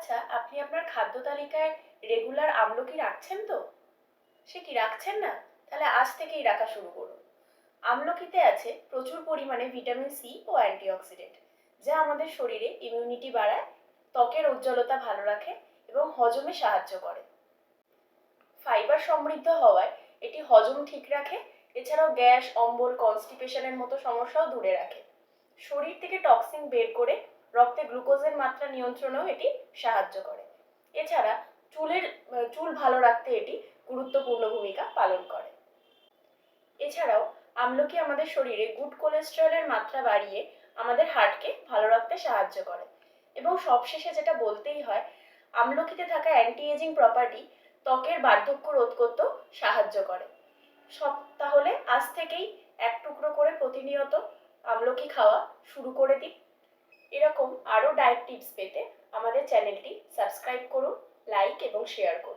আচ্ছা, আপনি আপনার খাদ্য তালিকায় রেগুলার আমলকি রাখছেন তো? সে কি রাখছেন না? তাহলে আজ থেকেই রাখা শুরু করুন। আমলকিতে আছে প্রচুর পরিমাণে ভিটামিন সি ও অ্যান্টিঅক্সিডেন্ট, যা আমাদের শরীরে ইমিউনিটি বাড়ায়, ত্বকের উজ্জ্বলতা ভালো রাখে এবং হজমে সাহায্য করে। ফাইবার সমৃদ্ধ হওয়ায় এটি হজম ঠিক রাখে। এছাড়াও গ্যাস, অম্বল, কনস্টিপেশনের মতো সমস্যাও দূরে রাখে। শরীর থেকে টক্সিন বের করে রক্তে গ্লুকোজের মাত্রা নিয়ন্ত্রণেও এটি সাহায্য করে। এছাড়া চুল ভালো রাখতে এটি গুরুত্বপূর্ণ ভূমিকা পালন করে। এছাড়াও আমলকি আমাদের শরীরে গুড কোলেস্টেরলের মাত্রা বাড়িয়ে আমাদের হার্টকে ভালো রাখতে সাহায্য করে। এবং সবশেষে যেটা বলতেই হয়, আমলকিতে থাকা অ্যান্টি এজিং প্রপার্টি ত্বকের বার্ধক্য রোধ করতেও সাহায্য করে। তাহলে আজ থেকেই এক টুকরো করে প্রতিনিয়ত আমলকি খাওয়া শুরু করে দিন। এরকম আরও ডায়েট টিপস পেতে আমাদের চ্যানেলটি সাবস্ক্রাইব করুন, লাইক এবং শেয়ার করুন।